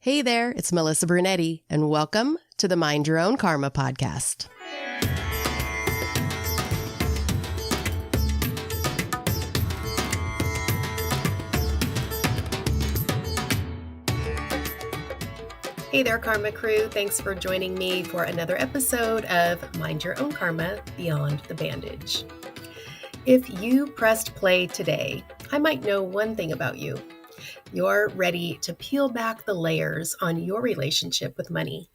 Hey there, it's Melissa Bernette, and welcome to the Mind Your Own Karma podcast. Hey there, Karma Crew. Thanks for joining me for another episode of Mind Your Own Karma Beyond the Bandage. If you pressed play today, I might know one thing about you. You're ready to peel back the layers on your relationship with money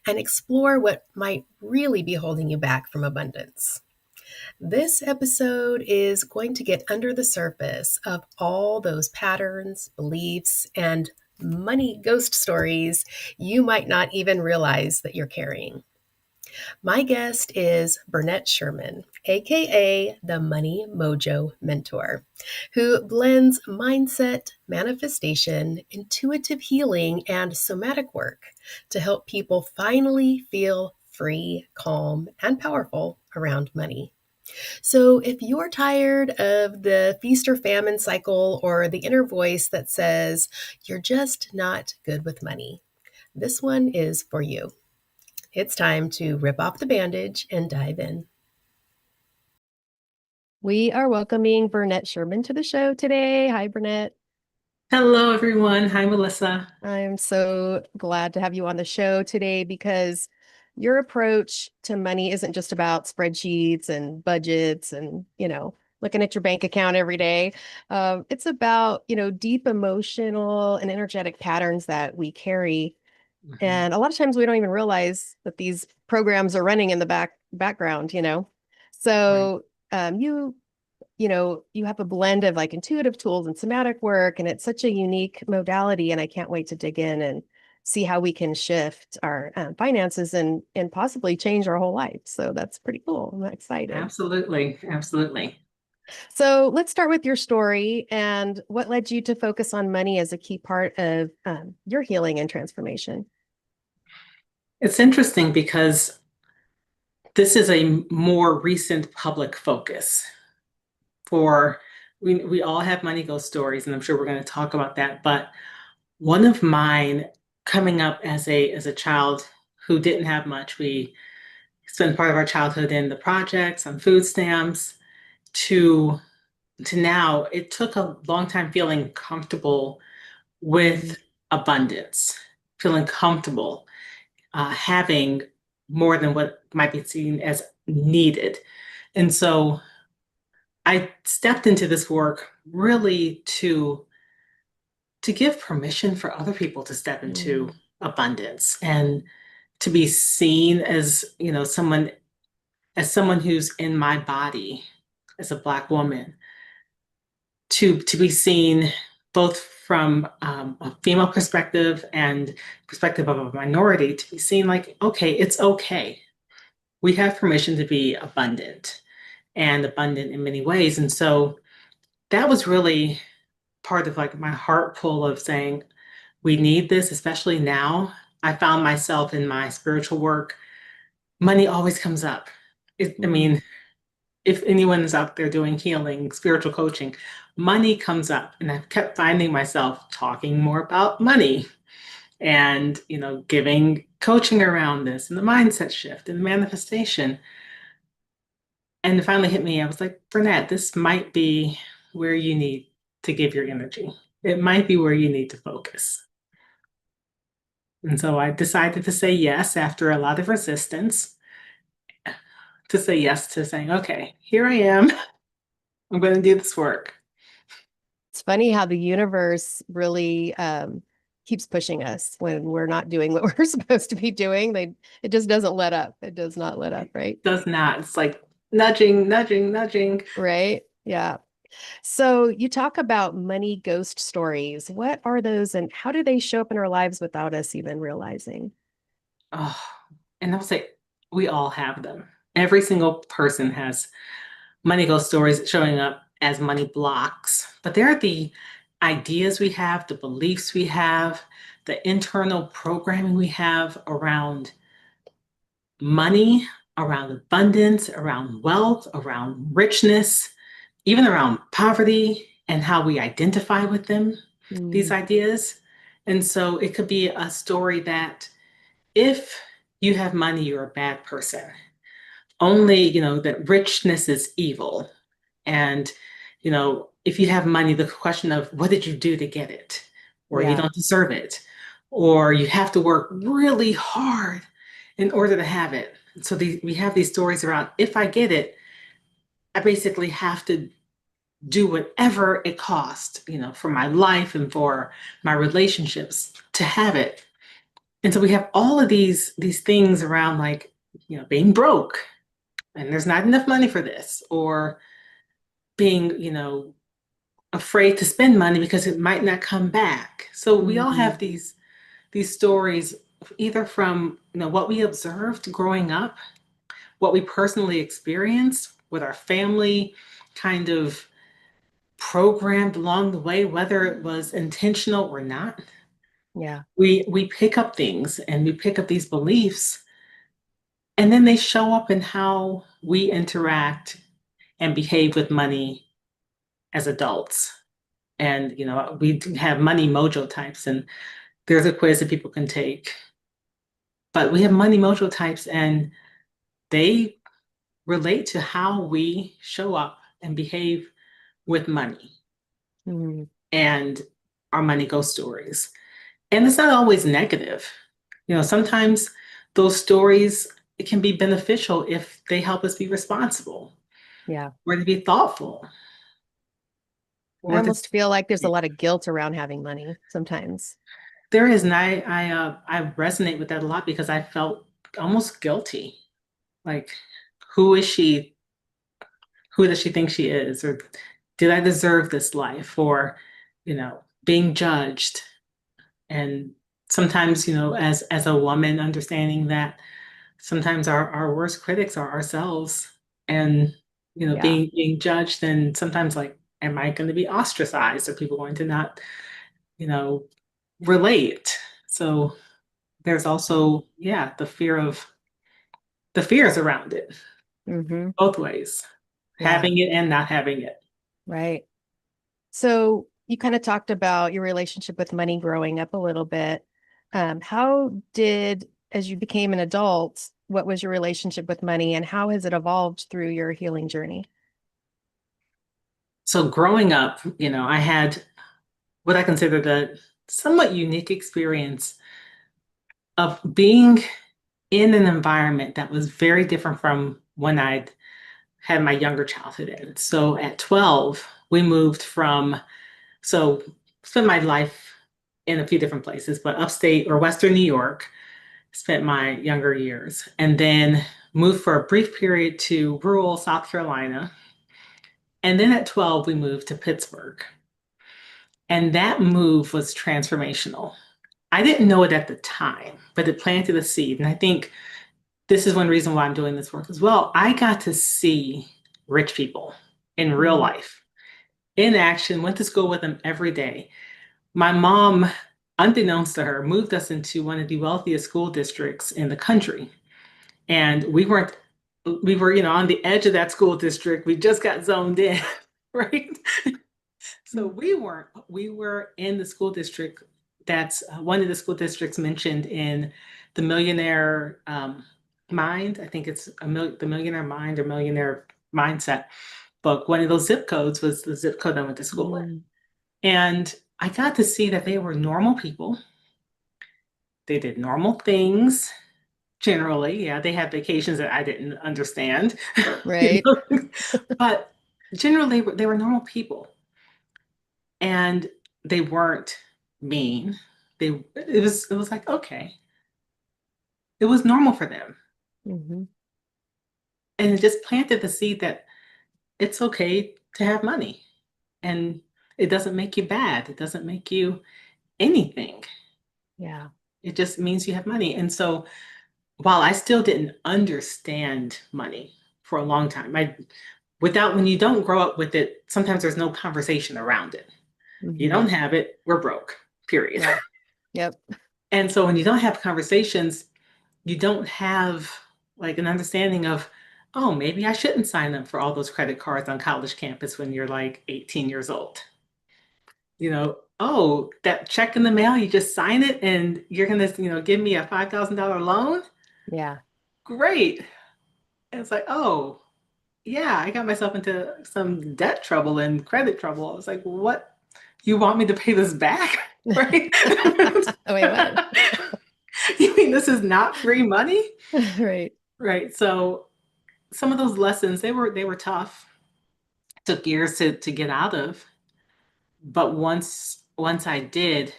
and explore what might really be holding you back from abundance. This episode is going to get under the surface of all those patterns, beliefs, and money ghost stories you might not even realize that you're carrying. My guest is Bernette Sherman, aka the Money Mojo Mentor, who blends mindset, manifestation, intuitive healing, and somatic work to help people finally feel free, calm, and powerful around money. So if you're tired of the feast or famine cycle or the inner voice that says you're just not good with money, this one is for you. It's time to rip off the bandage and dive in. We are welcoming Bernette Sherman to the show today. Hi, Bernette. Hello, everyone. Hi, Melissa. I'm so glad to have you on the show today because your approach to money isn't just about spreadsheets and budgets and, looking at your bank account every day. It's about, deep emotional and energetic patterns that we carry. And a lot of times we don't even realize that these programs are running in the background. So you have a blend of like intuitive tools and somatic work, and it's such a unique modality. And I can't wait to dig in and see how we can shift our finances and possibly change our whole life. So that's pretty cool. I'm excited. Absolutely. Absolutely. So let's start with your story and what led you to focus on money as a key part of your healing and transformation. It's interesting because this is a more recent public focus for, we all have money ghost stories, and I'm sure we're going to talk about that. But one of mine coming up as a child who didn't have much, we spent part of our childhood in the projects, on food stamps, to now, it took a long time feeling comfortable with abundance, feeling comfortable having more than what might be seen as needed. And so I stepped into this work really to give permission for other people to step into abundance and to be seen as, someone who's in my body as a Black woman, to be seen both from a female perspective and perspective of a minority, to be seen like, okay, it's okay. We have permission to be abundant and abundant in many ways. And so that was really part of like my heart pull of saying, we need this, especially now. I found myself in my spiritual work, money always comes up. I mean, if anyone is out there doing healing, spiritual coaching, money comes up. And I've kept finding myself talking more about money and, giving coaching around this and the mindset shift and the manifestation. And it finally hit me. I was like, Bernette, this might be where you need to give your energy. It might be where you need to focus. And so I decided to say yes after a lot of resistance, to say yes to saying, okay, here I am. I'm going to do this work. It's funny how the universe really keeps pushing us when we're not doing what we're supposed to be doing. It just doesn't let up. It does not let up, right? It does not. It's like nudging, nudging, nudging. Right? Yeah. So you talk about money ghost stories. What are those and how do they show up in our lives without us even realizing? Oh, and I'll say we all have them. Every single person has money ghost stories showing up as money blocks, but they're the ideas we have, the beliefs we have, the internal programming we have around money, around abundance, around wealth, around richness, even around poverty and how we identify with them, these ideas. And so it could be a story that if you have money, you're a bad person. Only, that richness is evil. And, if you have money, the question of what did you do to get it? Or you Yeah. don't deserve it. Or you have to work really hard in order to have it. So we have these stories around if I get it, I basically have to do whatever it costs, for my life and for my relationships to have it. And so we have all of these things around like, being broke and there's not enough money for this, or being, afraid to spend money because it might not come back. So we all Hmm. have these stories either from, what we observed growing up, what we personally experienced with our family, kind of programmed along the way, whether it was intentional or not. Yeah. We pick up things and we pick up these beliefs, and then they show up in how we interact and behave with money as adults. And we have money mojo types, and there's a quiz that people can take. But we have money mojo types, and they relate to how we show up and behave with money Hmm. and our money ghost stories. And it's not always negative. Sometimes those stories, it can be beneficial if they help us be responsible Yeah. or to be thoughtful I or to almost feel like there's a lot of guilt around having money sometimes. there is, and I resonate with that a lot because I felt almost guilty. Like, who is she? Who does she think she is? Or did I deserve this life? Or, being judged. And sometimes, as a woman, understanding that sometimes our worst critics are ourselves, and Yeah. being judged, and sometimes like, am I going to be ostracized? Are people going to not, you know, relate? So there's also, yeah, the fears around it, Hmm. both ways, Yeah. having it and not having it. Right. So you kind of talked about your relationship with money growing up a little bit. As you became an adult, what was your relationship with money and how has it evolved through your healing journey? So growing up, I had what I consider the somewhat unique experience of being in an environment that was very different from when I'd had my younger childhood in. So at 12, we moved from, so spent my life in a few different places, but upstate or Western New York, spent my younger years, and then moved for a brief period to rural South Carolina. And then at 12, we moved to Pittsburgh. And that move was transformational. I didn't know it at the time, but it planted a seed. And I think this is one reason why I'm doing this work as well. I got to see rich people in real Mm. life, in action, went to school with them every day. My mom, unbeknownst to her, moved us into one of the wealthiest school districts in the country. And we were, on the edge of that school district. We just got zoned in, right? So we were in the school district that's one of the school districts mentioned in the Millionaire Mind. I think it's the Millionaire Mind or Millionaire Mindset book. One of those zip codes was the zip code I went to school in. Mm. And I got to see that they were normal people. They did normal things generally. Yeah, they had vacations that I didn't understand, Right. but generally they were normal people. And they weren't mean. It was like, okay, it was normal for them. Hmm. And it just planted the seed that it's okay to have money. And it doesn't make you bad. It doesn't make you anything. Yeah. It just means you have money. And so while I still didn't understand money for a long time, when you don't grow up with it, sometimes there's no conversation around it. You Hmm. don't have it, we're broke, period. Yeah. Yep. And so when you don't have conversations, you don't have like an understanding of, oh, maybe I shouldn't sign up for all those credit cards on college campus when you're like 18 years old. oh, that check in the mail, you just sign it and you're gonna, give me a $5,000 loan? Yeah. Great. And it's like, oh, yeah, I got myself into some debt trouble and credit trouble. I was like, what? You want me to pay this back? Right? Wait, what? You mean this is not free money? Right. Right. So some of those lessons, they were tough. Took years to get out of. But once I did,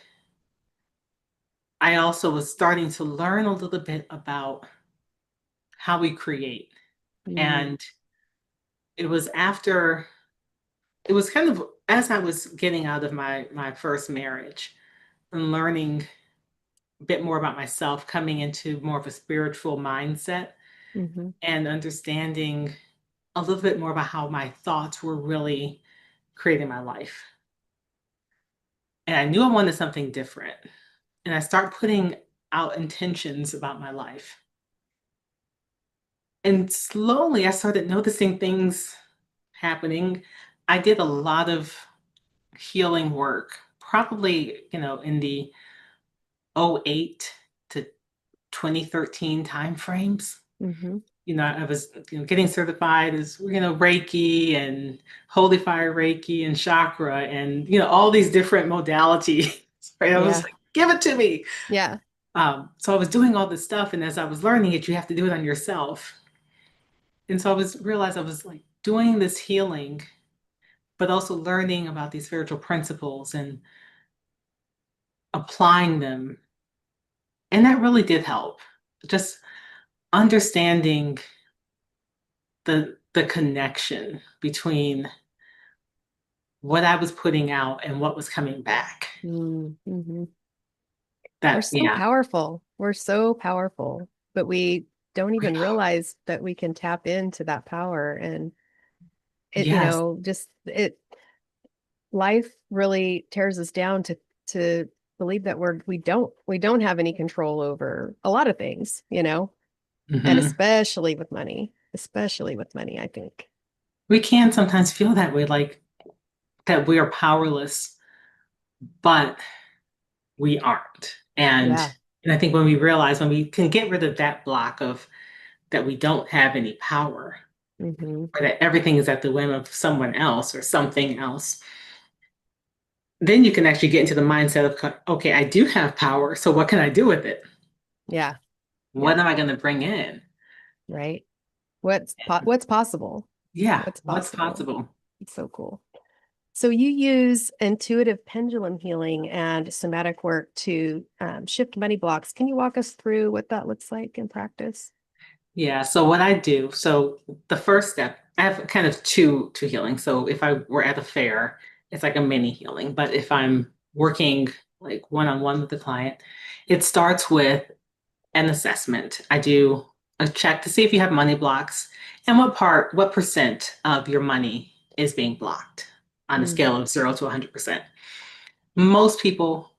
I also was starting to learn a little bit about how we create. Mm, And it was after, it was kind of as I was getting out of my first marriage and learning a bit more about myself, coming into more of a spiritual mindset hmm and understanding a little bit more about how my thoughts were really creating my life. And I knew I wanted something different. And I start putting out intentions about my life. And slowly I started noticing things happening. I did a lot of healing work, probably, in the '08 to 2013 timeframes. hmm I was, getting certified as, Reiki and Holy Fire Reiki and chakra and, all these different modalities. Right? I was Yeah. like, give it to me. Yeah. So I was doing all this stuff, and as I was learning it, you have to do it on yourself. And so realized I was like doing this healing, but also learning about these spiritual principles and applying them. And that really did help. Just understanding the connection between what I was putting out and what was coming back. Mm-hmm. We're That, so yeah. powerful. We're so powerful, but we don't even realize that we can tap into that power. And Yes. just life really tears us down to believe that we don't have any control over a lot of things, and Hmm. especially with money, I think. We can sometimes feel that way, like that we are powerless, but we aren't. And Yeah. I think when we can get rid of that block of that we don't have any power, hmm or that everything is at the whim of someone else or something else, then you can actually get into the mindset of, okay, I do have power, so what can I do with it? Yeah. What Yeah. am I going to bring in? Right. What's possible? Yeah, What's what's possible? possible? It's so cool. So you use intuitive pendulum healing and somatic work to shift money blocks. Can you walk us through what that looks like in practice? Yeah, so what I do, so the first step, I have kind of two healing. So if I were at a fair, it's like a mini healing. But if I'm working like one-on-one with the client, it starts with an assessment. I do a check to see if you have money blocks and what percent of your money is being blocked on a Mm. scale of 0 to 100%. Most people,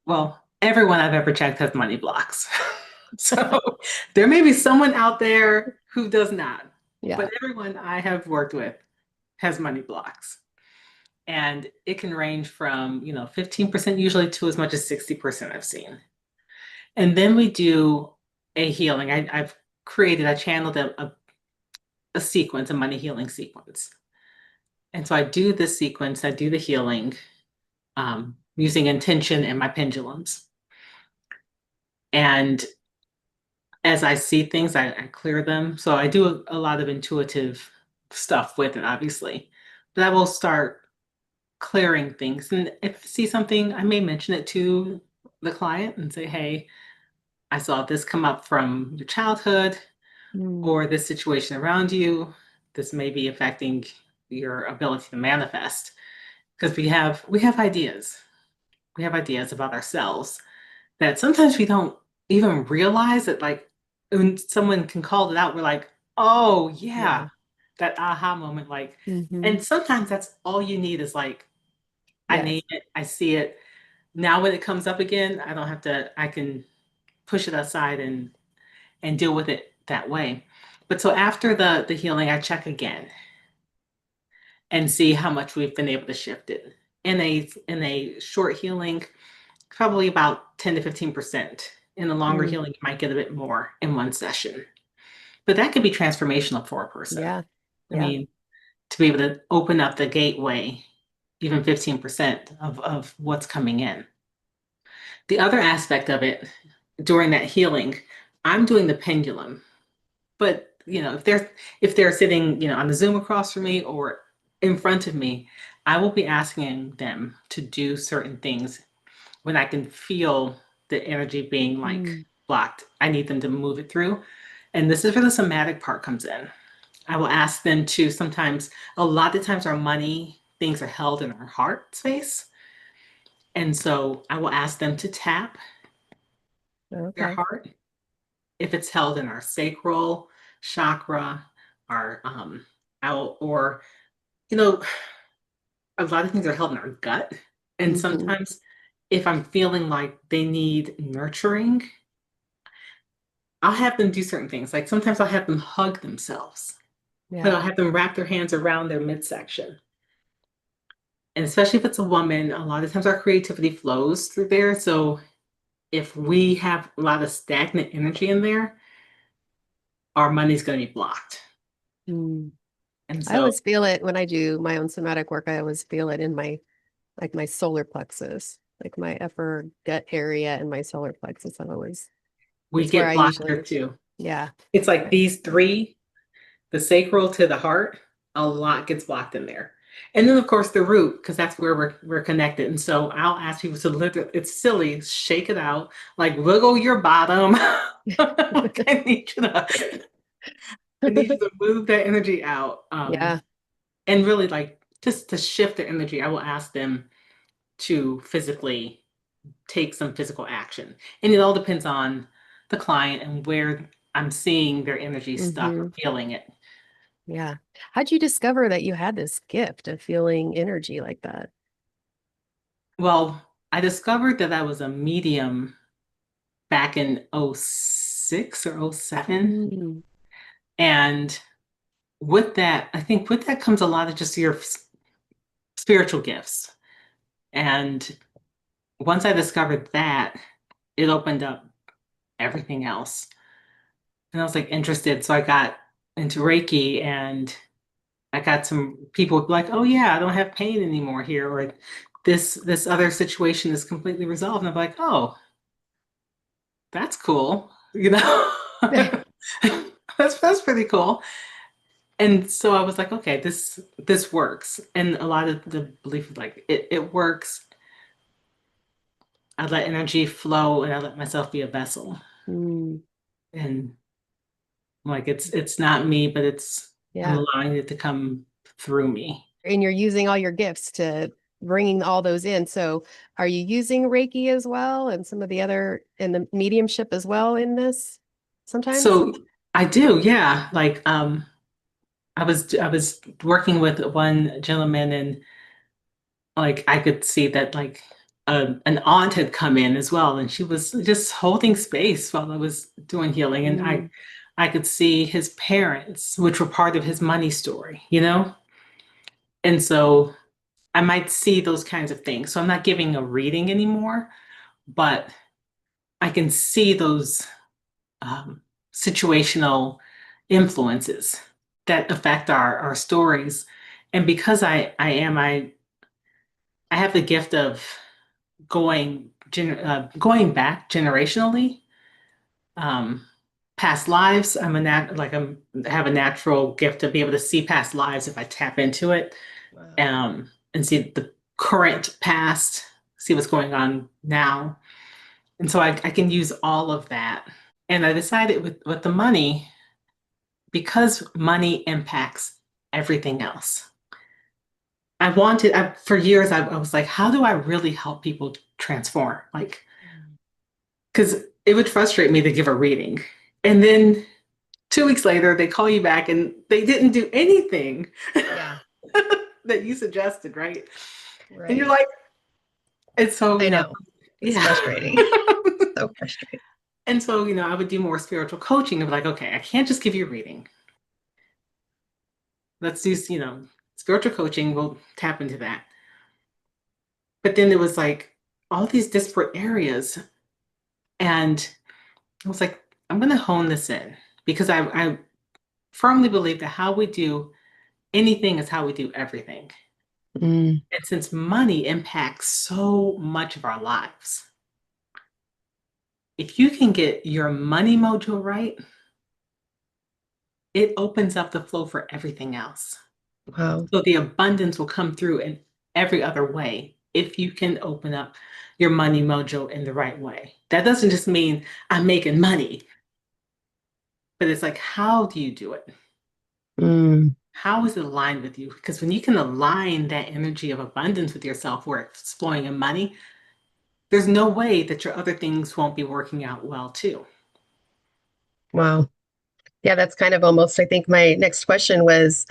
well, everyone I've ever checked has money blocks. So there may be someone out there who does not, Yeah. but everyone I have worked with has money blocks. And it can range from, 15% usually to as much as 60% I've seen. And then we do a healing. I channeled a sequence, a money healing sequence. And so I do this sequence, I do the healing using intention and my pendulums. And as I see things, I clear them. So I do a lot of intuitive stuff with it, obviously. But I will start clearing things. And if I see something, I may mention it to the client and say, hey, I saw this come up from your childhood Mm. or this situation around you. This may be affecting your ability to manifest. Because we have ideas. We have ideas about ourselves that sometimes we don't even realize that, like, when someone can call it out, we're like, oh yeah, Yeah. that aha moment, like, hmm and sometimes that's all you need is like, I Yes. name it, I see it. Now when it comes up again, I don't have to, I can push it aside and deal with it that way. But so after the healing, I check again and see how much we've been able to shift it. in a short healing, probably about 10 to 15%. In a longer Mm, healing, you might get a bit more in one session. But that could be transformational for a person. yeah. I Yeah. mean, to be able to open up the gateway, even 15% of what's coming in. The other aspect of it during that healing, I'm doing the pendulum. But if they're sitting, on the Zoom across from me or in front of me, I will be asking them to do certain things when I can feel the energy being like Mm, blocked. I need them to move it through. And this is where the somatic part comes in. I will ask them to sometimes, a lot of times our money things are held in our heart space. And so I will ask them to tap their okay. heart. If it's held in our sacral chakra, our or you know, a lot of things are held in our gut. And Hmm. sometimes if I'm feeling like they need nurturing, I'll have them do certain things. Like sometimes I'll have them hug themselves, but Yeah. I'll have them wrap their hands around their midsection. And especially if it's a woman, a lot of times our creativity flows through there. So if we have a lot of stagnant energy in there, our money's going to be blocked. Mm. And I so always feel it when I do my own somatic work. I always feel it in my like my solar plexus, like my upper gut area and my solar plexus. I always we it's where get I blocked there usually, too. yeah. It's like I- these three, the sacral to the heart, a lot gets blocked in there. And then of course the root, because that's where we're connected. And so I'll ask people to literally, it's silly, shake it out, like wiggle your bottom. Like, I need you to move that energy out. Yeah. And really like just to shift the energy, I will ask them to physically take some physical action. And it all depends on the client and where I'm seeing their energy stuck or Hmm. feeling it. Yeah. How'd you discover that you had this gift of feeling energy like that? Well, I discovered that I was a medium back in '06 or '07. Mm, And with that, I think with that comes a lot of just your spiritual gifts. And once I discovered that, it opened up everything else. And I was like interested. So I got into Reiki and I got some people like, oh yeah, I don't have pain anymore here, or this other situation is completely resolved. And I'm like, oh, that's cool. That's pretty cool. And so I was like, okay, this works. And a lot of the belief like it works. I let energy flow and I let myself be a vessel. mm, And like it's not me, but I'm yeah. allowing it to come through me. And you're using all your gifts to bringing all those in. So are you using Reiki as well and some of the other and the mediumship as well in this sometimes? So I do, yeah. Like I was working with one gentleman and like I could see that like an aunt had come in as well and she was just holding space while I was doing healing and I Mm, I could see his parents, which were part of his money story. And so I might see those kinds of things. So I'm not giving a reading anymore, but I can see those um, situational influences that affect our stories. And because I have the gift of going back generationally, um, past lives. I have a natural gift to be able to see past lives if I tap into it, Wow. and see the current past, see what's going on now. And so I can use all of that. And I decided with the money, because money impacts everything else. For years, I was like, how do I really help people transform? Like, because it would frustrate me to give a reading. And then 2 weeks later, they call you back and they didn't do anything Yeah, that you suggested, right? And you're right. like, and so, I know. It's yeah. frustrating. So frustrating. And so, I would do more spiritual coaching of like, okay, I can't just give you a reading. Let's do, spiritual coaching. We'll tap into that. But then there was like all these disparate areas. And I was like, I'm going to hone this in because I firmly believe that how we do anything is how we do everything. Mm, And since money impacts so much of our lives, if you can get your money mojo right, it opens up the flow for everything else. wow. So the abundance will come through in every other way if you can open up your money mojo in the right way. That doesn't just mean I'm making money, but it's like, how do you do it? Mm, How is it aligned with you? Because when you can align that energy of abundance with yourself where it's flowing in money, there's no way that your other things won't be working out well too. wow. Yeah, that's kind of almost, I think my next question was,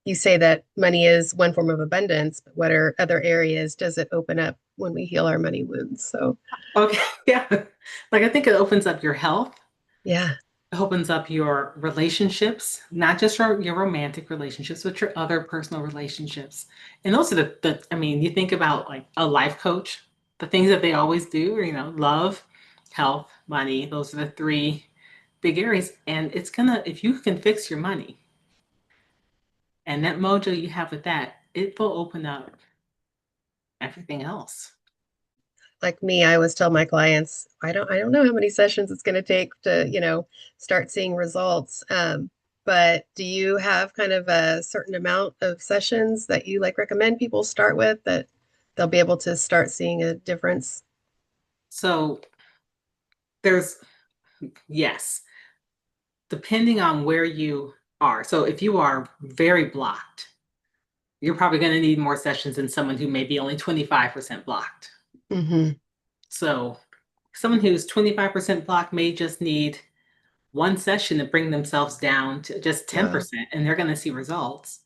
you say that money is one form of abundance, but what are other areas does it open up when we heal our money wounds? So, Okay, yeah. Like I think it opens up your health, yeah, it opens up your relationships, not just your romantic relationships, but your other personal relationships. And those are I mean, you think about like a life coach, the things that they always do, are, love, health, money, those are the three big areas. And it's gonna, if you can fix your money and that mojo you have with that, it will open up everything else. like me, I always tell my clients, I don't know how many sessions it's going to take to, start seeing results. But do you have kind of a certain amount of sessions that you like recommend people start with that they'll be able to start seeing a difference? So there's, yes, depending on where you are. So if you are very blocked, you're probably going to need more sessions than someone who may be only 25% blocked. Hmm. So someone who's 25% blocked may just need one session to bring themselves down to just Wow. 10%, and they're going to see results.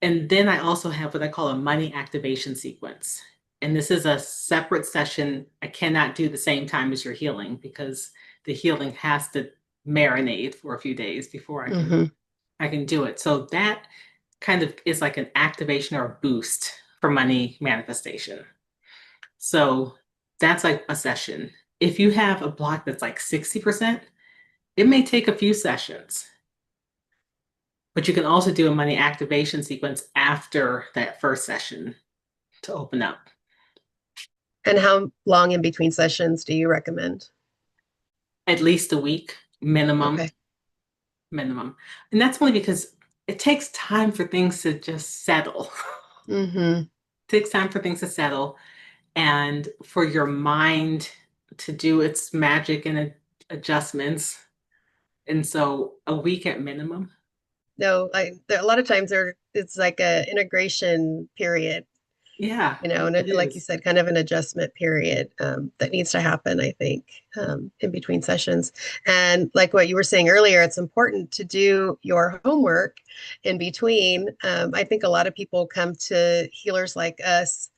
And then I also have what I call a money activation sequence. And this is a separate session. I cannot do the same time as your healing because the healing has to marinate for a few days before Hmm. I can do it. So that kind of is like an activation or a boost for money manifestation. So that's like a session. If you have a block that's like 60%, it may take a few sessions, but you can also do a money activation sequence after that first session to open up. And how long in between sessions do you recommend? At least a week minimum, Okay. minimum. And that's only because it takes time for things to just settle. Hmm. It takes time for things to settle and for your mind to do its magic and adjustments. And so a week at minimum. No, a lot of times it's like a integration period, Yeah, and it like you is. said, kind of an adjustment period that needs to happen, I think, in between sessions. And like what you were saying earlier, it's important to do your homework in between. I think a lot of people come to healers like us,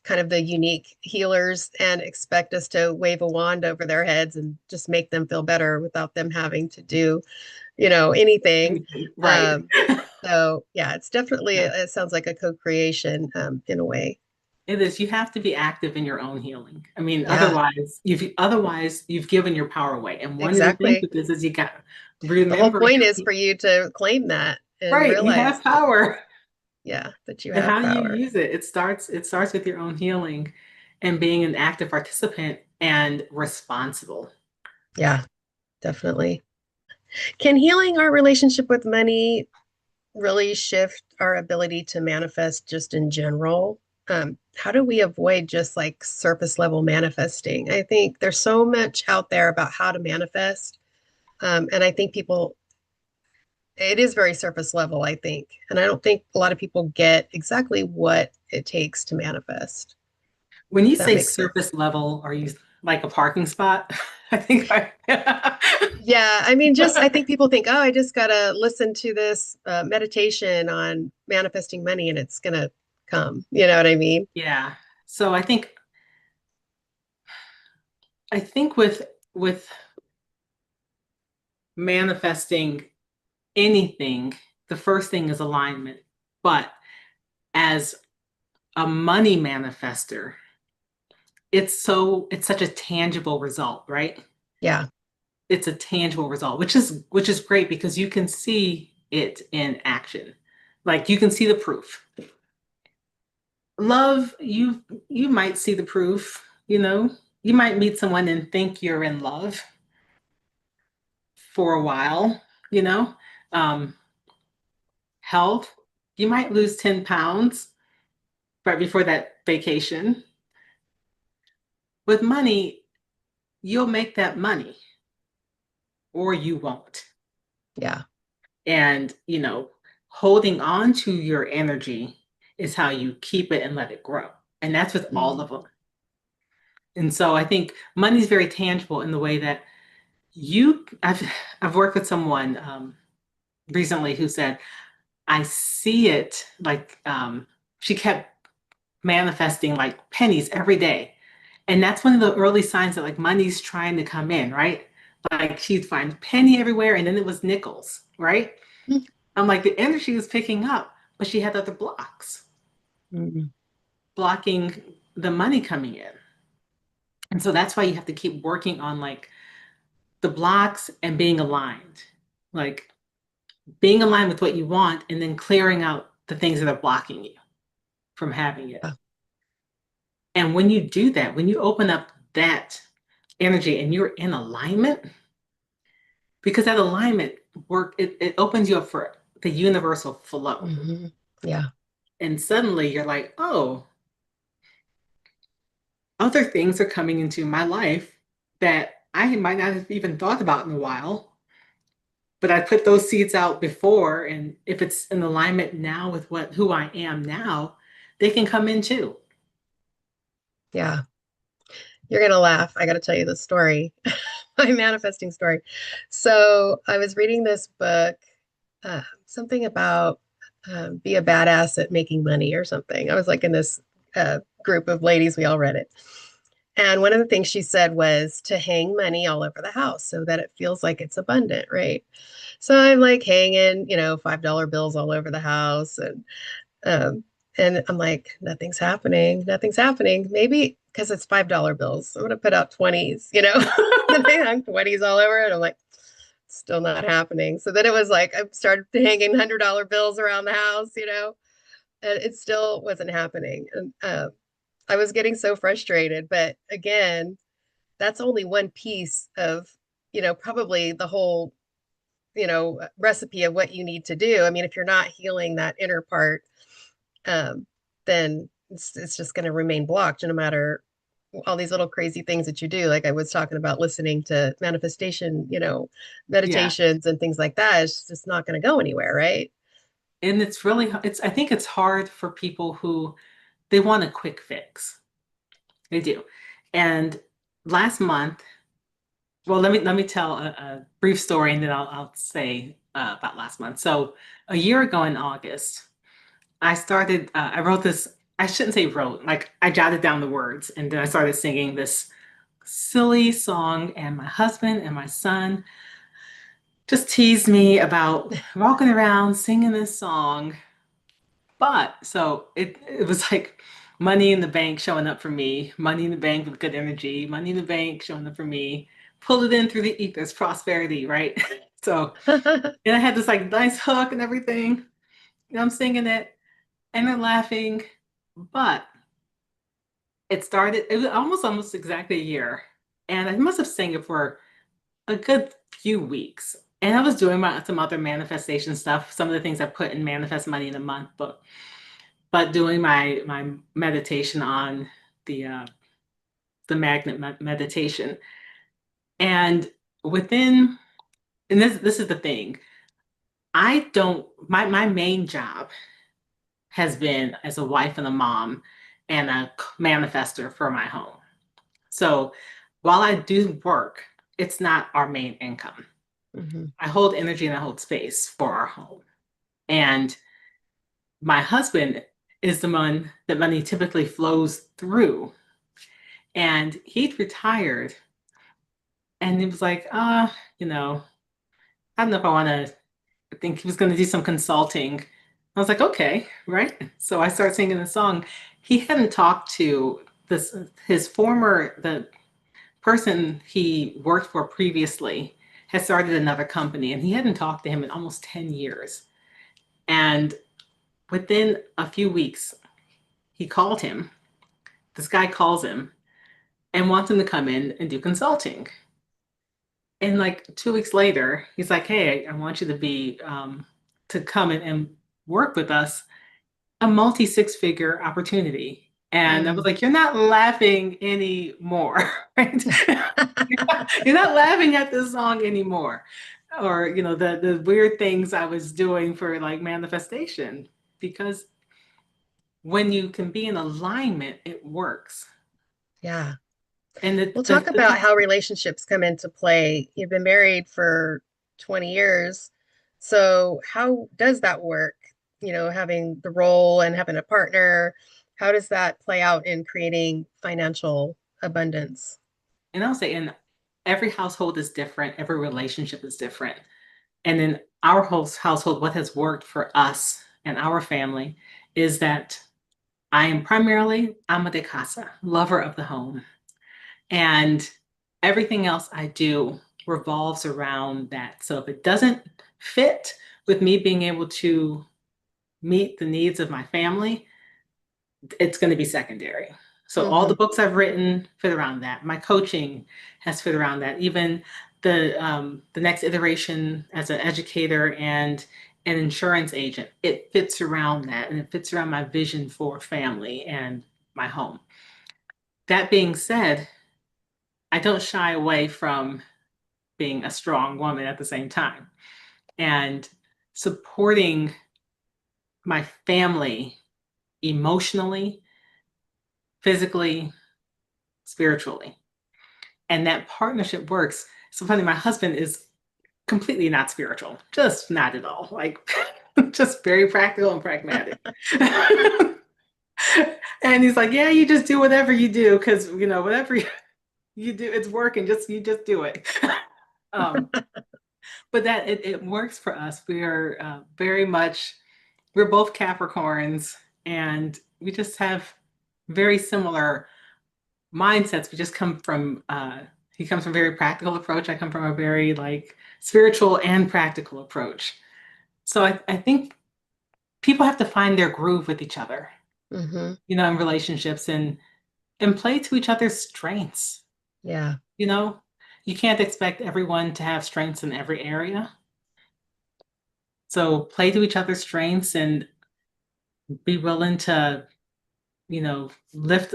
kind of the unique healers, and expect us to wave a wand over their heads and just make them feel better without them having to do, anything. Right. Um, so yeah, it's definitely, Yeah. it sounds like a co-creation, in a way. It is. You have to be active in your own healing. I mean, Yeah, otherwise you've given your power away. And one of the things exactly. with this is you got to The whole remember point how is for you to claim that and right, you realize have that, power. yeah, that you And have how do you power. use it? It starts with your own healing and being an active participant and responsible. Yeah, definitely. Can healing our relationship with money really shift our ability to manifest just in general? How do we avoid just like surface level manifesting? I think there's so much out there about how to manifest. And I think it is very surface level, I think. And I don't think a lot of people get exactly what it takes to manifest, When you if that say makes sense. surface level, are you like a parking spot? I think I Yeah, I mean, I think people think, oh, I just got to listen to this meditation on manifesting money and it's going to come. You know what I mean? yeah. So I think with manifesting anything, the first thing is alignment. But as a money manifester, it's such a tangible result, right? Yeah. It's a tangible result, which is great because you can see it in action. Like you can see the proof. Love, you might see the proof, you know. You might meet someone and think you're in love for a while, you know. Um, Health, you might lose 10 pounds right before that vacation. With money, you'll make that money or you won't. Yeah. And, holding on to your energy is how you keep it and let it grow. And that's with all of them. And so I think money is very tangible in the way that I've worked with someone recently who said, I see it like she kept manifesting like pennies every day. And that's one of the early signs that like money's trying to come in, right? Like she'd find penny everywhere and then it was nickels, right? Mhm. I'm like, the energy was picking up, but she had other blocks Mhm. blocking the money coming in. And so that's why you have to keep working on like the blocks and being aligned. Like being aligned with what you want and then clearing out the things that are blocking you from having it. Yeah. And when you do that, when you open up that energy and you're in alignment, because that alignment work, it opens you up for the universal flow. Mhm. Yeah. And suddenly you're like, oh, other things are coming into my life that I might not have even thought about in a while. But I put those seeds out before, and if it's in alignment now with who I am now, they can come in too. Yeah. You're going to laugh. I got to tell you the story, my manifesting story. So I was reading this book, something about be a badass at making money or something. I was like in this group of ladies, we all read it. And one of the things she said was to hang money all over the house so that it feels like it's abundant, right? So I'm like hanging, $5 bills all over the house, um, and I'm like, nothing's happening. Nothing's happening. Maybe because it's $5 bills. I'm gonna put out 20s, Then I hung 20s all over it. I'm like, still not happening. So then it was like I started hanging $100 bills around the house, and it still wasn't happening. And I was getting so frustrated. But again, that's only one piece of, probably the whole, recipe of what you need to do. I mean, if you're not healing that inner part, um, then it's just going to remain blocked no matter all these little crazy things that you do. Like I was talking about listening to manifestation, Yeah. meditations and things like that. It's just not going to go anywhere, right? And I think it's hard for people who they want a quick fix. They do. And last month, well, let me tell a brief story and then I'll say about last month. So a year ago in August, I wrote this, I shouldn't say wrote, like I jotted down the words and then I started singing this silly song, and my husband and my son just teased me about walking around singing this song. But so it was like money in the bank showing up for me, money in the bank with good energy, money in the bank showing up for me, pull it in through the ethers, prosperity, right? So, and I had this like nice hook and everything, and I'm singing it and they're laughing, but it was almost exactly a year. And I must have sang it for a good few weeks. And I was doing some other manifestation stuff, some of the things I put in Manifest Money in a Month book, but doing my meditation on the the magnet meditation. And within, and this is the thing, I don't my main job has been as a wife and a mom and a manifester for my home. So while I do work, it's not our main income. Mhm. I hold energy and I hold space for our home. And my husband is the one that money typically flows through. And he'd retired and he was like, I don't know if I want to, I think he was going to do some consulting. I was like, okay, right? So I started singing the song. he hadn't talked to this the person he worked for previously had started another company, and he hadn't talked to him in almost 10 years. And within a few weeks, he called him. This guy calls him and wants him to come in and do consulting. And like 2 weeks later, he's like, "Hey, I want you to be to come in and work with us, a multi six-figure opportunity." And I was Mm. like, "You're not laughing anymore, right? You're not laughing at this song anymore." Or, the weird things I was doing for like manifestation, because when you can be in alignment, it works. Yeah. And We'll talk about how relationships come into play. You've been married for 20 years. So how does that work? Having the role and having a partner, how does that play out in creating financial abundance? and I'll say, and every household is different, every relationship is different. And in our household, what has worked for us and our family is that I am primarily ama de casa, lover of the home. And everything else I do revolves around that. So if it doesn't fit with me being able to meet the needs of my family, it's going to be secondary. So all the books I've written fit around that. My coaching has fit around that. Even the next iteration as an educator and an insurance agent, it fits around that, and it fits around my vision for family and my home. That being said, I don't shy away from being a strong woman at the same time, and supporting my family emotionally, physically, spiritually. And that partnership works. So funny, my husband is completely not spiritual, just not at all. Like, just very practical and pragmatic. And he's like, "Yeah, you just do whatever you do, because whatever you do, it's working. You just do it." um, but that it works for us. We are very much, we're both Capricorns, and we just have very similar mindsets. We just come from he comes from a very practical approach. I come from a very like spiritual and practical approach. So I think people have to find their groove with each other, Mm-hmm. in relationships, and play to each other's strengths. Yeah. You know, you can't expect everyone to have strengths in every area. So play to each other's strengths and be willing to, lift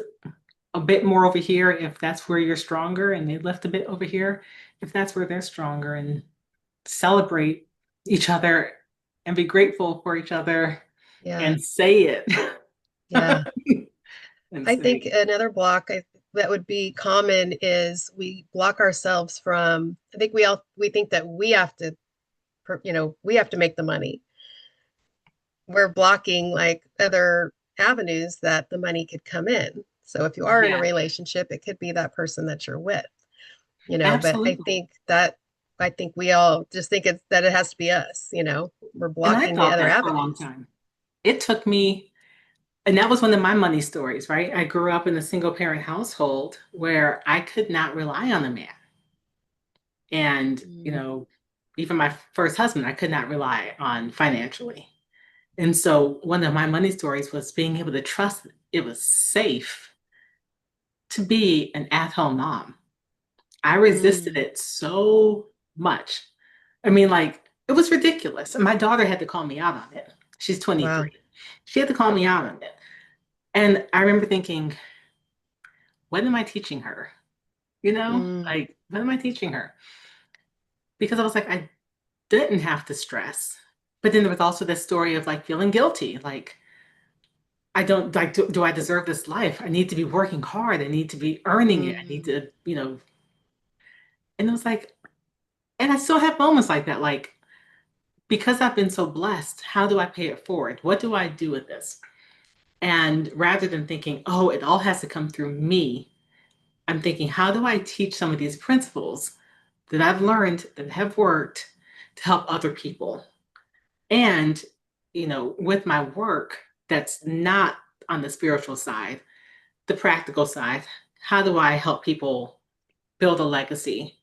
a bit more over here if that's where you're stronger, and they lift a bit over here if that's where they're stronger, and celebrate each other and be grateful for each other Yeah. and say it. Yeah. And I say think another block that would be common is we block ourselves from, I think we think that we have to, we have to make the money. We're blocking like other avenues that the money could come in. So if you are in a yeah, relationship, it could be that person that you're with, but absolutely. I think we all just think that it has to be us, we're And I blocking the thought other that for a long avenues. time. It took me, and that was one of my money stories, right? I grew up in a single parent household where I could not rely on a man. And, Mm. even my first husband, I could not rely on financially. And so one of my money stories was being able to trust it was safe to be an at-home mom. I resisted Mm. it so much. I mean, like, it was ridiculous. And my daughter had to call me out on it. She's Wow. 23. She had to call me out on it. And I remember thinking, what am I teaching her? Mm. Like, what am I teaching her? Because I was like, I didn't have to stress. But then there was also this story of like feeling guilty. Like, I don't like, do I deserve this life? I need to be working hard. I need to be earning it. I need Mm. to, and it was like, and I still have moments like that. Like, because I've been so blessed, how do I pay it forward? What do I do with this? And rather than thinking, oh, it all has to come through me, I'm thinking, how do I teach some of these principles that I've learned that have worked to help other people? And, with my work, that's not on the spiritual side, the practical side. How do I help people build a legacy?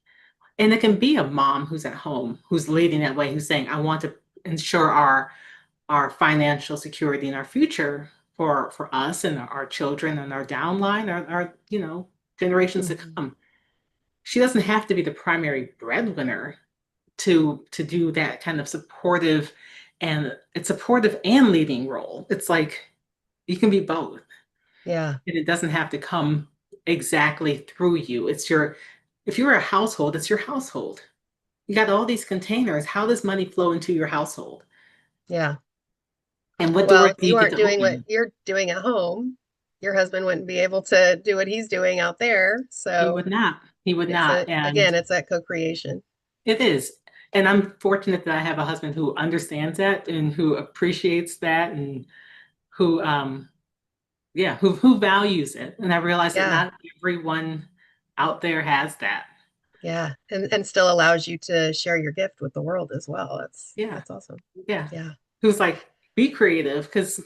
And it can be a mom who's at home, who's leading that way, who's saying, I want to ensure our financial security in our future for us and our children and our downline, our generations to Mhm. come. She doesn't have to be the primary breadwinner to do that kind of supportive, and it's supportive and leading role. It's like you can be both, Yeah. and it doesn't have to come exactly through you. If you're a household, it's your household. You got all these containers. How does money flow into your household? Yeah. And what Well, doors if do you you get aren't to doing what open? you're doing at home, your husband wouldn't be able to do what he's doing out there. He So would not. He would it's not. again, And it's that co-creation. it is. And I'm fortunate that I have a husband who understands that and who appreciates that and who who values it. And I realize that Yeah. not everyone out there has that. Yeah. And still allows you to share your gift with the world as well. Yeah. That's awesome. Yeah. Yeah. Who's like, be creative because,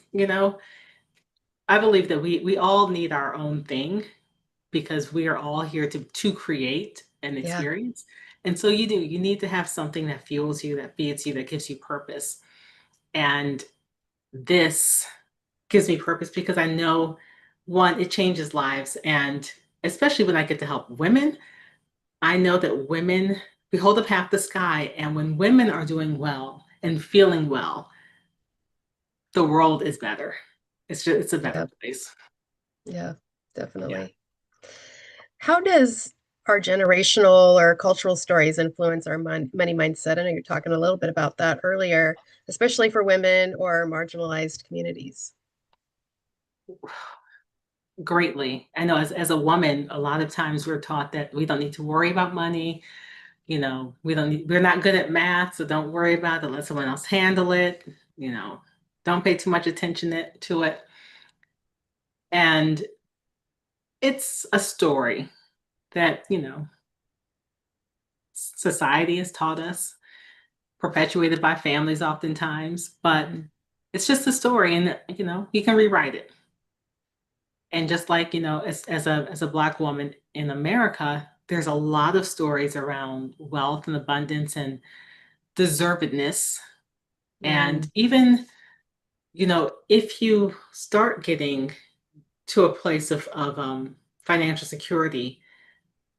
I believe that we all need our own thing because we are all here to create an Yeah. experience. And so you need to have something that fuels you, that feeds you, that gives you purpose. And this gives me purpose because I know, one, it changes lives. And especially when I get to help women, I know that women, we hold up half the sky. And when women are doing well and feeling well, the world is better. It's a better Yeah. place. Yeah. Yeah. Definitely. How does our generational or cultural stories influence our money mindset? I know you're talking a little bit about that earlier, especially for women or marginalized communities. Greatly. I know as a woman, a lot of times we're taught that we don't need to worry about money. We're not good at math, so don't worry about it. Let someone else handle it. You know, don't pay too much attention to it. And it's a story that, society has taught us, perpetuated by families oftentimes, but Mhm. it's just a story and, you can rewrite it. And just like, as a Black woman in America, there's a lot of stories around wealth and abundance and deservedness. And Mm, even, if you start getting to a place of financial security,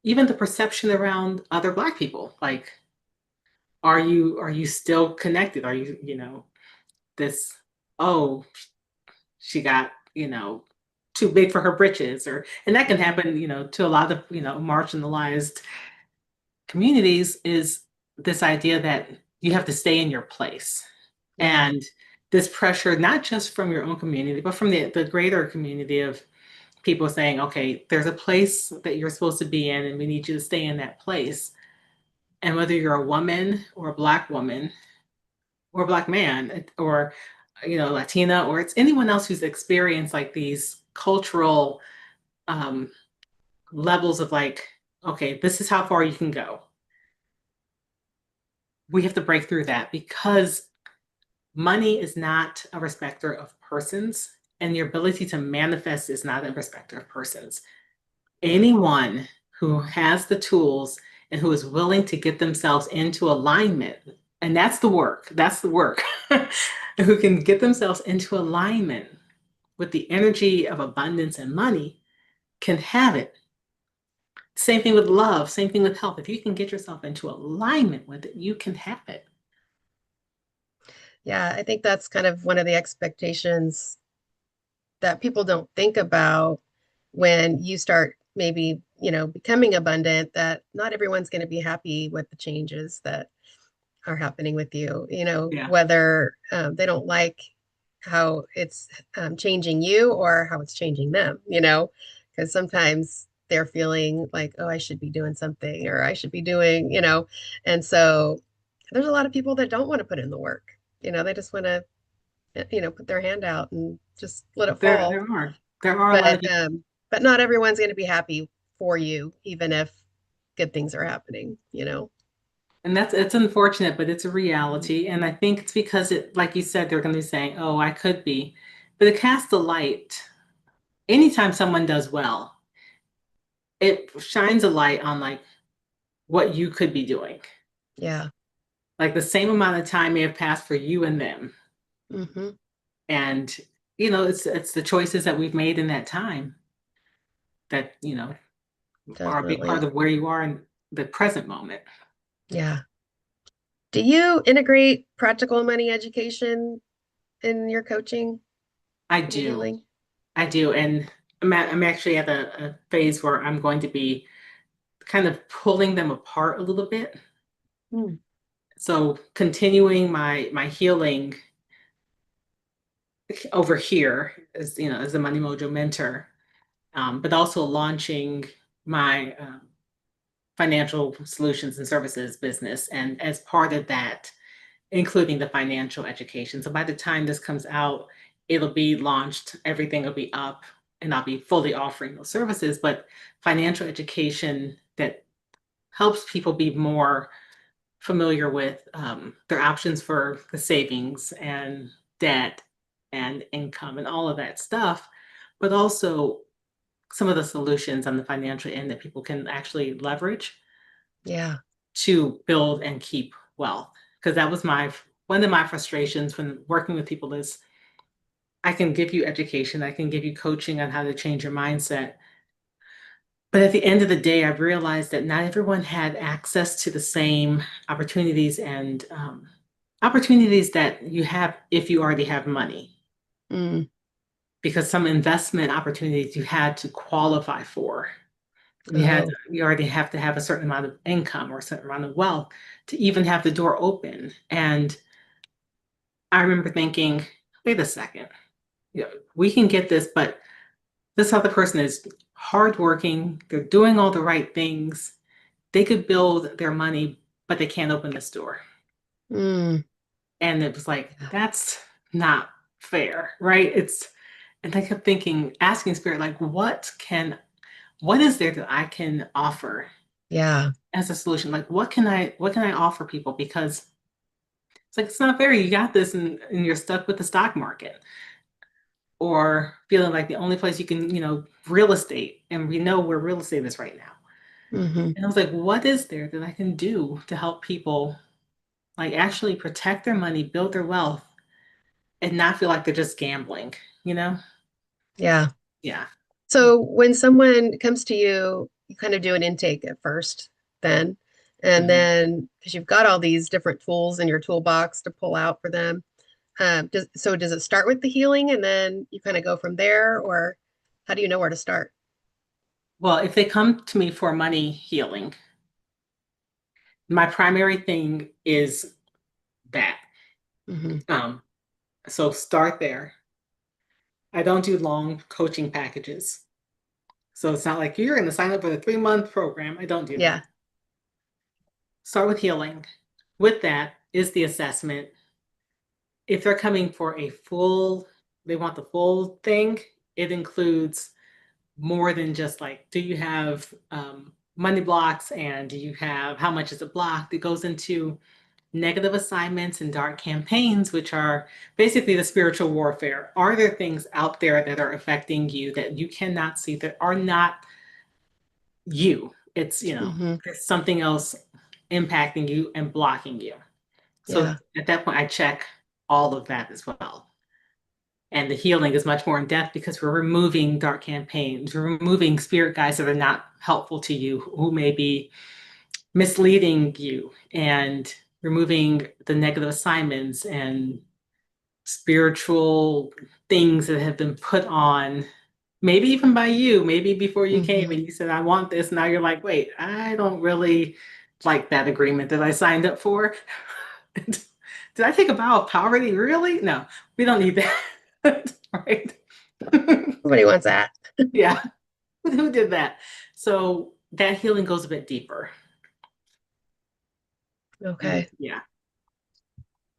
even the perception around other Black people, like, are you still connected? Are you, this, oh, she got, too big for her britches, and that can mhm. happen, to a lot of, marginalized communities, is this idea that you have to stay in your place. Yeah. And this pressure, not just from your own community, but from the greater community of people saying, okay, there's a place that you're supposed to be in, and we need you to stay in that place. And whether you're a woman or a Black woman or a Black man or, Latina, or it's anyone else who's experienced like these cultural um, levels of like, okay, this is how far you can go. We have to break through that because money is not a respecter of persons, and your ability to manifest is not a respecter of persons. Yeah. Anyone who has the tools and who is willing to get themselves into alignment, and that's the work, who can get themselves into alignment with the energy of abundance and money can have it. Same thing with love, same thing with health. If you can get yourself into alignment with it, you can have it. Yeah. I think that's kind of one of the expectations that people don't think about when you start maybe, becoming abundant, that not everyone's going to be happy with the changes that are happening with you, Yeah. whether they don't like how it's changing you or how it's changing them, because sometimes they're feeling like, oh, I should be doing something or I should be doing, and so there's a lot of people that don't want to put in the work. They just want to, put their hand out and just let it There, fall. there are. There are a lot of But people, but not everyone's going to be happy for you, even if good things are happening. and it's unfortunate, but it's a Mhm. reality. And I think it's because like you said, they're going to be saying, "Oh, I could be," But it casts a light. Anytime someone does well, it shines a light on like what you could be doing. Yeah. Like the same amount of time may have passed for you and them. Mm-hmm. And, it's the choices that we've made in that time that, are a big part Definitely. of where you are in the present moment. Yeah. Do you integrate practical money education in your coaching I and your do. healing? I do. And I'm actually at a phase where I'm going to be kind of pulling them apart a little bit. Hmm. So continuing my healing over here as a Money Mojo mentor, but also launching my financial solutions and services business. And as part of that, including the financial education. So by the time this comes out, it'll be launched, everything will be up, and I'll be fully offering those services. But financial education that helps people be more familiar with their options for the savings and debt and income and all of that stuff, but also some of the solutions on the financial end that people can actually leverage Yeah. to build and keep wealth. Because that was one of my frustrations when working with people is I can give you education, I can give you coaching on how to change your mindset. But at the end of the day, I've realized that not everyone had access to the same opportunities and opportunities that you have if you already have money. Mm. Because some investment opportunities you had to qualify for. Oh. You already have to have a certain amount of income or a certain amount of wealth to even have the door open. And I remember thinking, wait a second, we can get this, but this other person is hardworking, they're doing all the right things. They could build their money, but they can't open this door. Mm. And it was like, Yeah. that's not fair, right? And I kept thinking, asking spirit, like, what is there that I can offer Yeah. as a solution? Like, what can I offer people? Because it's like, it's not fair. You got this and you're stuck with the stock market or feeling like the only place you can, real estate. And we know where real estate is right now. Mm-hmm. And I was like, what is there that I can do to help people like actually protect their money, build their wealth, and not feel like they're just gambling, you know? Yeah. Yeah. So when someone comes to you, you kind of do an intake at first, then, and Mhm. then because you've got all these different tools in your toolbox to pull out for them. Does it start with the healing and then you kind of go from there, or how do you know where to start? Well, if they come to me for money healing, my primary thing is that. Hmm. Um, so start there. I don't do long coaching packages. So it's not like you're going to sign up for the 3-month program. I don't do Yeah. that. Start with healing. With that is the assessment. If they're coming for they want the full thing, it includes more than just like, do you have money blocks and do you have how much is it blocked? It goes into negative assignments and dark campaigns, which are basically the spiritual warfare. Are there things out there that are affecting you that you cannot see that are not you? It's, Hmm. there's something else impacting you and blocking you. So Yeah. at that point, I check all of that as well. And the healing is much more in depth because we're removing dark campaigns, we're removing spirit guides that are not helpful to you, who may be misleading you, and removing the negative assignments and spiritual things that have been put on, maybe even by you, maybe before you came Hmm. and you said, I want this. Now you're like, wait, I don't really like that agreement that I signed up for. Did I take a vow of poverty? Really? No, we don't need that. Right? Nobody wants that. Yeah. Who did that? So that healing goes a bit deeper. And Okay. yeah.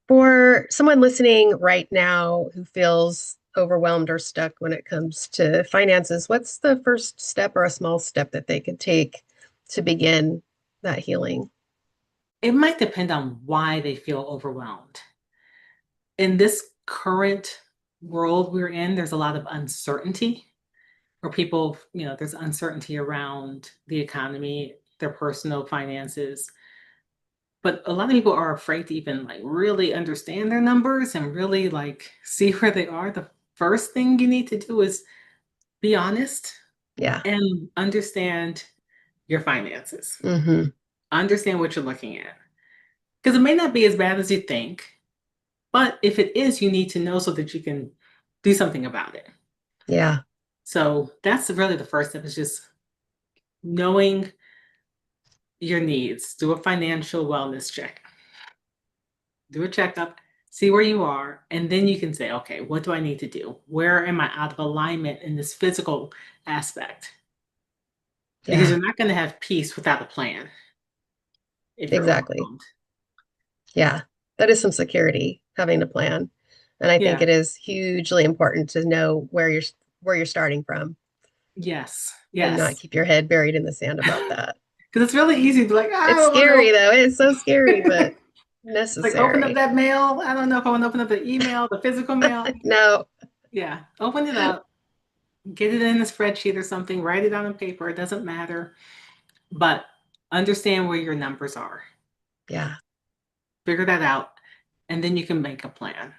For someone listening right now who feels overwhelmed or stuck when it comes to finances, what's the first step or a small step that they could take to begin that healing? It might depend on why they feel overwhelmed. In this current world we're in, there's a lot of uncertainty, or people, there's uncertainty around the economy, their personal finances. But a lot of people are afraid to even like really understand their numbers and really like see where they are. The first thing you need to do is be honest Yeah. and understand your finances. Mm-hmm. Understand what you're looking at. Because it may not be as bad as you think, but if it is, you need to know so that you can do something about it. Yeah. So that's really the first step, is just knowing your needs. Do a financial wellness check. Do a checkup, see where you are, and then you can say, okay, what do I need to do? Where am I out of alignment in this physical aspect? Because Yeah. you're not going to have peace without a plan if you're Exactly. overwhelmed. Yeah. That is some security, having a plan. And I think Yeah. it is hugely important to know where you're starting from Yes. and not Yes. keep your head buried in the sand about that. Because it's really easy to be like, I It's don't want to scary though. It's so scary, but like open up necessary. that mail. I don't know if I want to open up the email, the physical mail. No. Yeah. Open it up, get it in a spreadsheet or something, write it on a paper. It doesn't matter. But understand where your numbers are. Yeah. Figure that out. And then you can make a plan.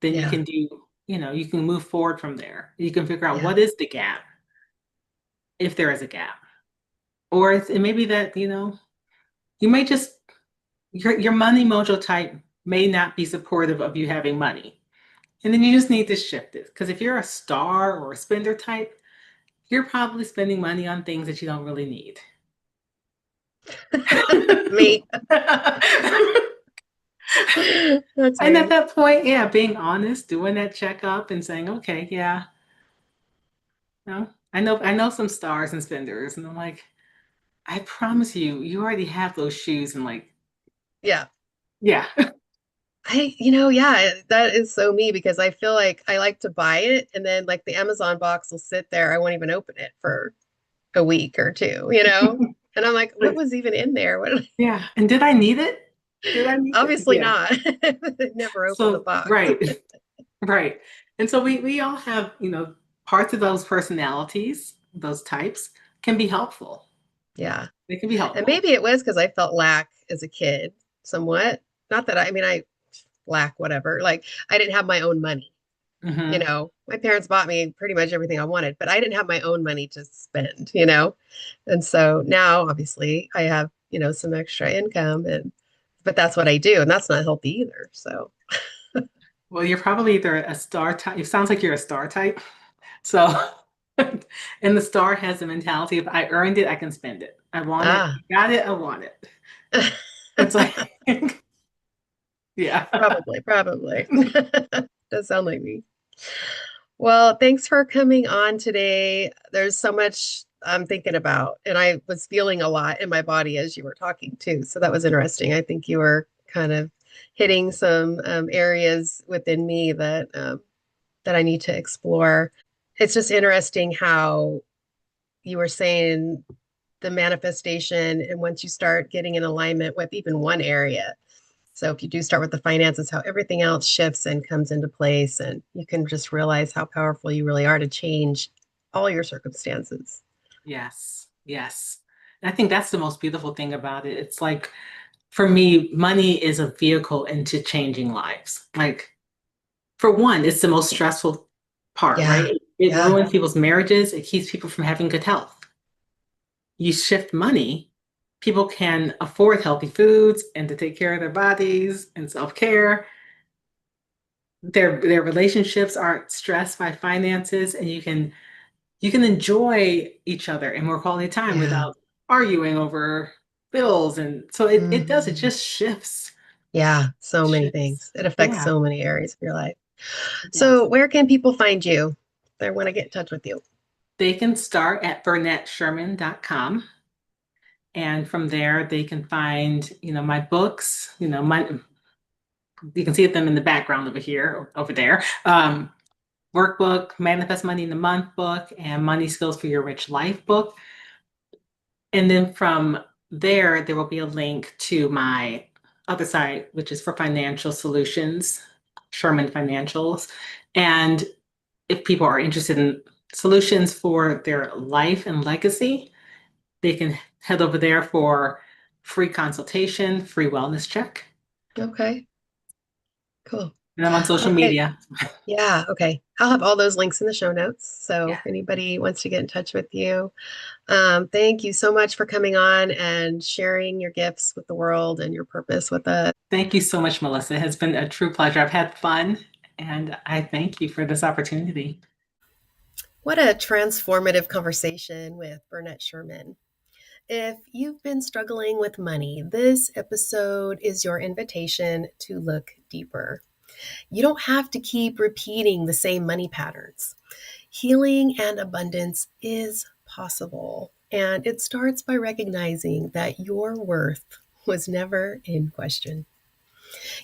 Then you Yeah. can do, you can move forward from there. You can figure out Yeah. what is the gap, if there is a gap. Or it may be that, you may just, your money mojo type may not be supportive of you having money. And then you just need to shift it. Because if you're a star or a spender type, you're probably spending money on things that you don't really need. Me. That's And at me. that point, yeah, being honest, doing that checkup and saying, okay, yeah, I know some stars and spenders, and I'm like, I promise you, you already have those shoes, and like, Yeah. yeah, Yeah, that is so me because I feel like I like to buy it and then like the Amazon box will sit there. I won't even open it for a week or two. And I'm like, what like, was even in there? What yeah. And did I need it? Did I need it? obviously Yeah. not. Never opened the So box. right, right. And so we all have, parts of those personalities, those types can be helpful. Yeah. They can be And helpful. maybe it was because I felt lack as a kid somewhat. Not that I lack whatever. Like I didn't have my own money. Hmm. My parents bought me pretty much everything I wanted, but I didn't have my own money to spend. And so now obviously I have some extra income but that's what I do. And that's not healthy either. So Well, you're probably either a star type. It sounds like you're a star type. So, and the star has the mentality of I earned it, I can spend it. I want it, ah I got it, I want it. It's like, yeah. probably. Does sound like me. Well, thanks for coming on today. There's so much I'm thinking about, and I was feeling a lot in my body as you were talking too. So that was interesting. I think you were kind of hitting some areas within me that I need to explore. It's just interesting how you were saying the manifestation, and once you start getting in alignment with even one area. So if you do start with the finances, how everything else shifts and comes into place, and you can just realize how powerful you really are to change all your circumstances. Yes, yes. And I think that's the most beautiful thing about it. It's like, for me, money is a vehicle into changing lives. Like, for one, it's the most stressful part, Yeah, right? It yeah, ruins people's marriages, it keeps people from having good health. You shift money, people can afford healthy foods and to take care of their bodies and self-care. Their relationships aren't stressed by finances, and you can enjoy each other and more quality time yeah. without arguing over bills. And so it Mhm. just shifts. Yeah, so many Shifts. things. It affects Yeah. so many areas of your life. Yes. So where can people find you if they want to get in touch with you? They can start at bernettesherman.com. And from there, they can find, my books, you can see them in the background over here, over there. Workbook, Manifest Money in a Month book, and Money Skills for Your Rich Life book. And then from there will be a link to my other site, which is for financial solutions, Sherman Financials. And if people are interested in solutions for their life and legacy, they can head over there for free consultation, free wellness check. Okay. Cool. And I'm on social Okay. media. Yeah. Okay. I'll have all those links in the show notes. So Yeah. if anybody wants to get in touch with you, thank you so much for coming on and sharing your gifts with the world and your purpose with us. Thank you so much, Melissa. It has been a true pleasure. I've had fun, and I thank you for this opportunity. What a transformative conversation with Bernette Sherman. If you've been struggling with money, this episode is your invitation to look deeper. You don't have to keep repeating the same money patterns. Healing and abundance is possible, and it starts by recognizing that your worth was never in question.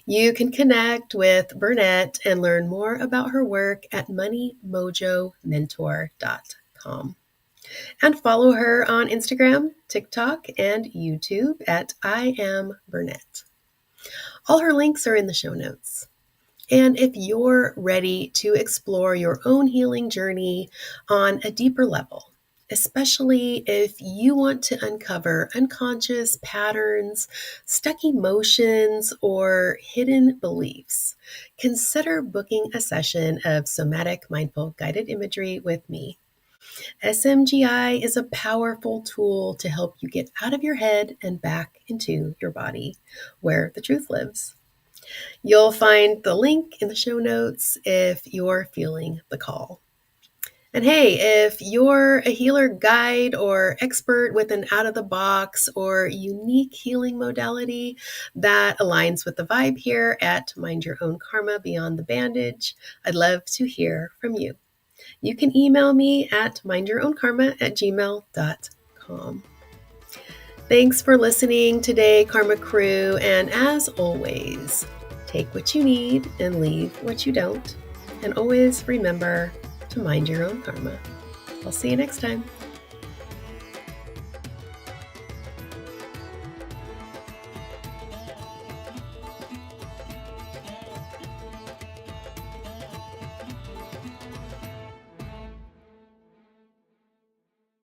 You can connect with Bernette and learn more about her work at moneymojomentor.com. And follow her on Instagram, TikTok, and YouTube at I am Bernette. All her links are in the show notes. And if you're ready to explore your own healing journey on a deeper level, especially if you want to uncover unconscious patterns, stuck emotions, or hidden beliefs, consider booking a session of Somatic Mindful Guided Imagery with me. SMGI is a powerful tool to help you get out of your head and back into your body, where the truth lives. You'll find the link in the show notes if you're feeling the call. And hey, if you're a healer guide or expert with an out of the box or unique healing modality that aligns with the vibe here at Mind Your Own Karma Beyond the Bandage, I'd love to hear from you. You can email me at mindyourownkarma@gmail.com. Thanks for listening today, Karma Crew. And as always, take what you need and leave what you don't. And always remember to mind your own karma. I'll see you next time.